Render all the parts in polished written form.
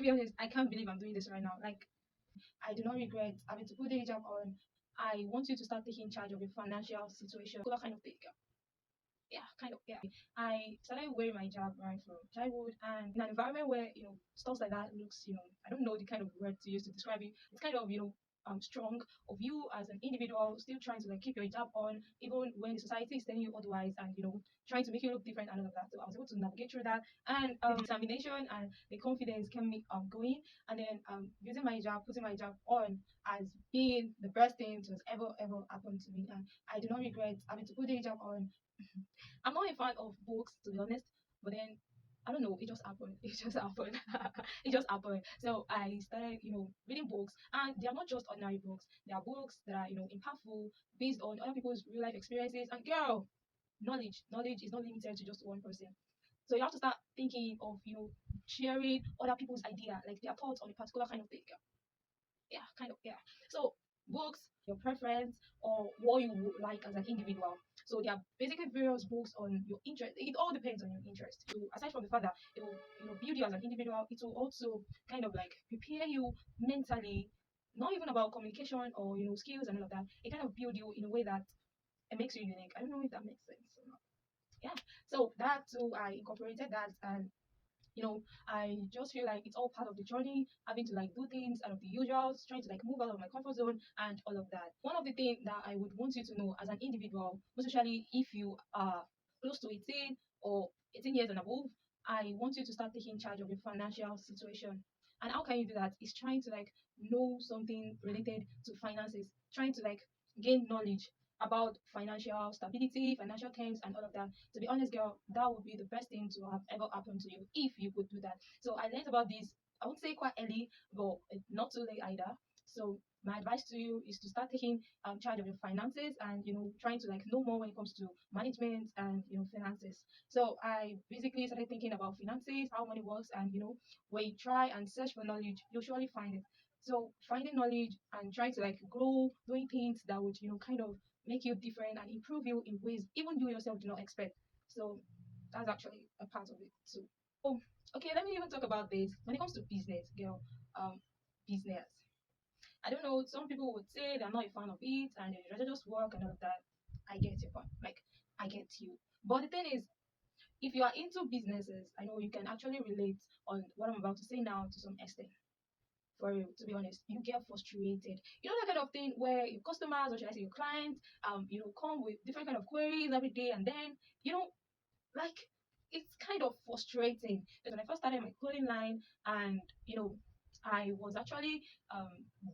be honest, I can't believe I'm doing this right now. Like, I do not regret having to put the hijab on. I want you to start taking charge of your financial situation. That kind of thing. Yeah, kind of. Yeah. I started wearing my hijab right from childhood, and in an environment where stuff like that looks, I don't know the kind of word to use to describe it. It's kind of strong of you as an individual still trying to like keep your hijab on even when the society is telling you otherwise, and trying to make you look different and all of that. So I was able to navigate through that, and the determination and the confidence kept me going, and then using my hijab, putting my hijab on as being the best thing to has ever happened to me, and I do not regret having to put the hijab on. I'm not a fan of books, to be honest, but then I don't know, it just happened. It just happened. It just happened. So I started, reading books, and they are not just ordinary books. They are books that are, impactful, based on other people's real life experiences. And girl, knowledge is not limited to just one person. So you have to start thinking of, sharing other people's idea, like their thoughts on a particular kind of thing. Yeah, kind of, yeah. So books, your preference, or what you would like as an individual. So there are basically various books on your interest. It all depends on your interest. So aside from the fact that it will build you as an individual, it will also kind of like prepare you mentally, not even about communication or skills and all of that. It kind of build you in a way that it makes you unique. I don't know if that makes sense or not. Yeah. So that too, I incorporated that, and I just feel like it's all part of the journey, having to like do things out of the usual, trying to like move out of my comfort zone and all of that. One of the things that I would want you to know as an individual, especially if you are close to 18 or 18 years and above, I want you to start taking charge of your financial situation. And how can you do that? Is trying to like know something related to finances, trying to like gain knowledge about financial stability, financial terms, and all of that. To be honest, girl, that would be the best thing to have ever happened to you if you could do that. So I learned about this, I won't say quite early, but not too late either. So my advice to you is to start taking charge of your finances, and trying to like know more when it comes to management and finances. So I basically started thinking about finances, how money works, and when you try and search for knowledge, you'll surely find it. So finding knowledge and trying to like grow, doing things that would kind of make you different and improve you in ways even you yourself do not expect. So that's actually a part of it too. Oh, okay, let me even talk about this. When it comes to business, girl, business. I don't know, some people would say they're not a fan of it and they'd rather just work and all of that. I get your point. Like, I get you. But the thing is, if you are into businesses, I know you can actually relate on what I'm about to say now to some extent. For real, to be honest, you get frustrated. You know that kind of thing where your customers, or should I say your clients, come with different kind of queries every day, and then like it's kind of frustrating. Because when I first started my clothing line, and I was actually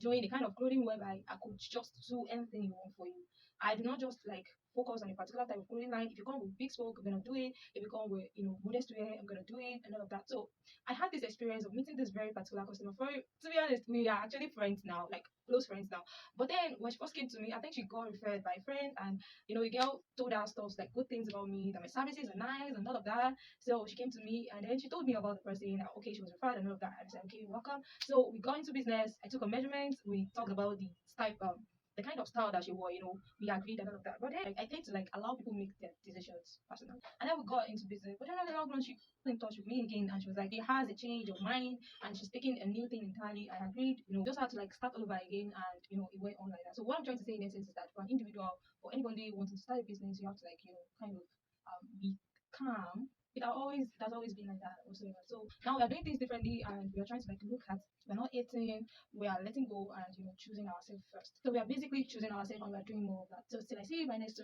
doing the kind of clothing whereby I could just do anything you want for you. I do not just like focus on a particular type of clothing line. If you come with big smoke, I'm gonna do it. If you come with modest wear, I'm gonna do it, and all of that. So I had this experience of meeting this very particular customer. To be honest, we are actually friends now, like close friends now. But then when she first came to me, I think she got referred by a friend, and the girl told her stuff like good things about me, that my services are nice and all of that. So she came to me, and then she told me about the person. That, okay, she was referred and all of that. I said, okay, welcome. So we got into business. I took a measurement. We talked about the kind of style that she wore. We agreed and all of that. But then I tend to like allow people make their decisions personally. And then we got into business. But then on the long run, she got in touch with me again, and she was like, "She has a change of mind, and she's taking a new thing entirely." I agreed. Just had to like start all over again, and it went on like that. So what I'm trying to say in essence is that for an individual, for anybody wanting to start a business, you have to like kind of be calm. It has always been like that whatsoever. So now we are doing things differently, and we are trying to like look at, we're not eating, we are letting go, and choosing ourselves first. So we are basically choosing ourselves, and we are doing more of that. So till I see you in my next